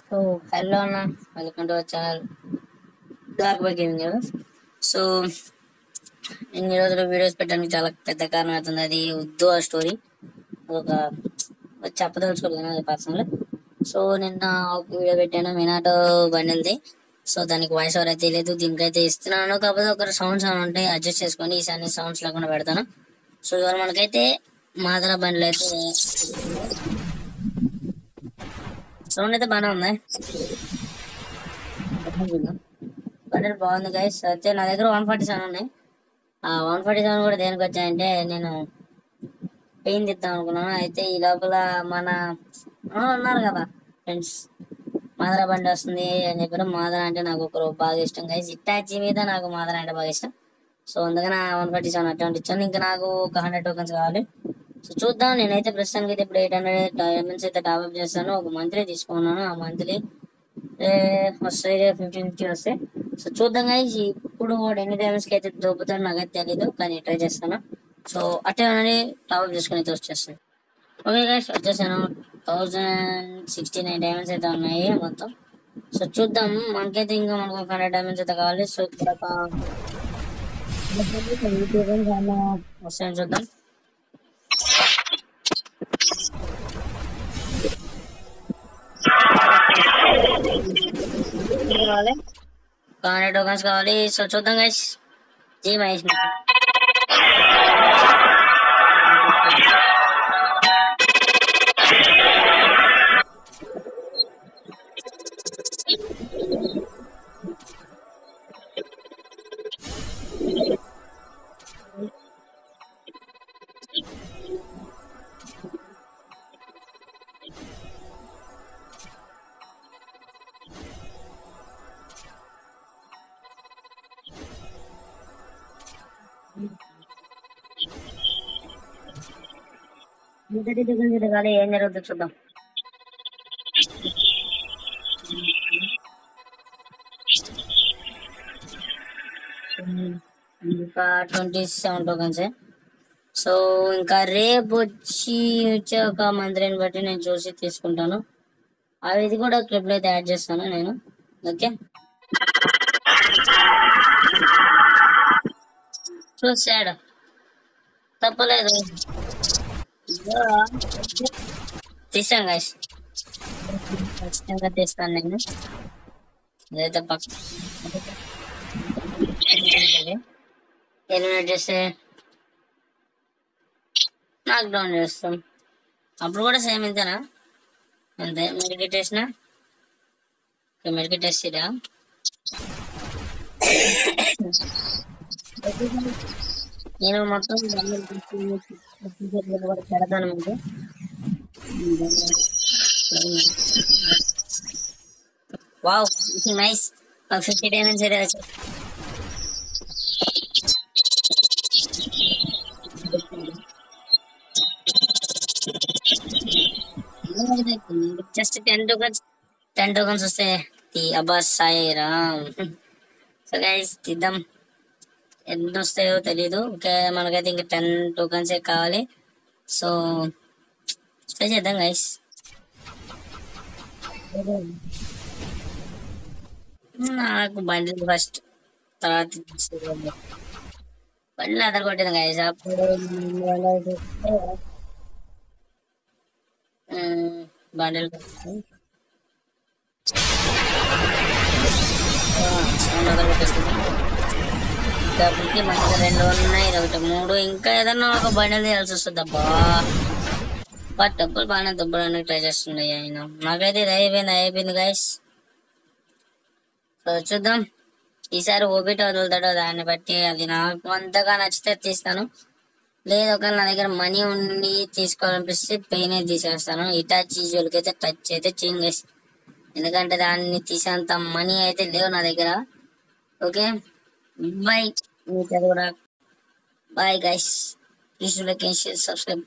So hello అన్న, welcome to our channel dark by gaming news. So ఇన్ని రోజులు videos పెట్టడానికి చాలా పెద్ద కారణం అవుతుంది. అది వద్దు ఆ స్టోరీ ఒక చెప్పదలుచుకోలేదు అది పర్సనల్. సో నిన్న ఒక వీడియో పెట్టాను మినాటో బండిల్ది. సో దానికి వాయిస్ ఓవర్ అయితే లేదు, దీనికైతే ఇస్తున్నాను. కాకపోతే ఒక సౌండ్స్ అని ఉంటాయి, అడ్జస్ట్ చేసుకొని ఈసారి సౌండ్స్ లేకుండా పెడతాను. సో ఇవాళ మనకైతే మాదర బండ్లు అయితే సౌండ్ అయితే బాగానే ఉంది, బండిల్ బాగుంది గైస్. అయితే నా దగ్గర 147 ఉన్నాయి. ఆ 147 కూడా దేనికి వచ్చాయంటే నేను పెయింట్ ఇద్దాం అనుకున్నాను. అయితే ఈ లోపల మన ఉన్నారు కదా ఫ్రెండ్స్, మాదర బండి వస్తుంది అని చెప్పారు. మాదర అంటే నాకు ఒకరు బాగా ఇష్టం గైస్, ఇటాచి మీద నాకు మాదర అంటే బాగా ఇష్టం. సో అందుకని 147 అటువంటి ఇచ్చాను. ఇంకా నాకు ఒక 100 టోకన్స్ కావాలి. సో చూద్దాం. నేనైతే ప్రస్తుతానికి అయితే ఇప్పుడు 800 డైమండ్స్ అయితే టాప్అప్ చేస్తాను. ఒక మంత్లీ తీసుకున్నాను. ఆ మంత్లీ వస్తాయి 50 వస్తాయి. సో చూద్దాం గైస్, ఇప్పుడు వాడు ఎన్ని డైమండ్స్కి అయితే దొబ్బుతాడు నాకైతే తెలీదు, కానీ ట్రై చేస్తాను. సో అట్టే టాప్అప్ చేసుకుని అయితే వచ్చేస్తాను. ఓకే గైస్, వచ్చేసాను. 1069 డైమండ్స్ అయితే ఉన్నాయి మొత్తం. సో చూద్దాం, మనకైతే ఇంకా మనకు 100 డైమండ్స్ అయితే కావాలి. సో ఇక్కడ వస్తాయని చూద్దాం. కావాలి 100 టోకన్స్ కావాలి. సో చూద్దాం గైస్. జీ మహేష్ కావాలి. ఏం జరుగుతుందో చూద్దాం. ఇంకా 27 టోకన్స్. సో ఇంకా రేపు వచ్చే ఒక మంత్రిని బట్టి నేను చూసి తీసుకుంటాను. అవి ఇది కూడా క్లిప్లో అయితే యాడ్ చేస్తాను నేను. ఓకే, చూసాడు తప్పలేదు, తీసాను గైస్, ఖచ్చితంగా తీస్తాను నేను. అదైతే పక్క ఎలిమినేట్ చేస్తే నాక్ డౌన్ చేస్తాం. అప్పుడు కూడా సేమ్ ఇంతేనా? అంతే. మెడికెట్ వేసిన మెడికెట్ వేసిరా. నేను మొత్తం పెడతాను మీకు. Wow, nice. 50 డైమండ్స్ అయితే వచ్చాయి. జస్ట్ 10 టోకన్స్ వస్తే అబ్బా సాయి రామ్. సో గైస్ తీద్దాం, ఎన్ని వస్తాయో తెలీదు. ఓకే, మనకైతే ఇంకా 10 టోకన్స్ కావాలి. సో ట్రై చేద్దాం గైస్. నాకు బండిల్ ఫస్ట్, తర్వాత బండిల్ అదర్ కొట్టింది గైస్. అప్పుడు బండిల్ సౌండ్ అదర్ కొట్టేస్తుంది. డబ్బులకి మంచిగా 2 ఉన్నాయి, ఒకటి 3. ఇంకా ఏదన్నా ఒక బండిల్ తీయాల్సి వస్తుంది. అబ్బా బట్ డబ్బులు బాగానే దొబ్బడానికి ట్రై చేస్తున్నాయి ఆయన. నాకైతే ఇది అయిపోయింది గైస్. సో చూద్దాం ఈసారి ఓబిటో వదులుతాడో దాన్ని బట్టి. అది నాకు అంతగా నచ్చితే తీస్తాను, లేదు ఒకవేళ నా దగ్గర మనీ ఉండి తీసుకోవాలనిపిస్తే పెయిన్ అయితే తీసేస్తాను. ఇటాచి జోలికి అయితే టచ్ అయితే చేయండి గైస్, ఎందుకంటే దాన్ని తీసేంత మనీ అయితే లేవు నా దగ్గర. ఓకే బాయ్, మీతో కూడా bye guys. Please like and share, subscribe.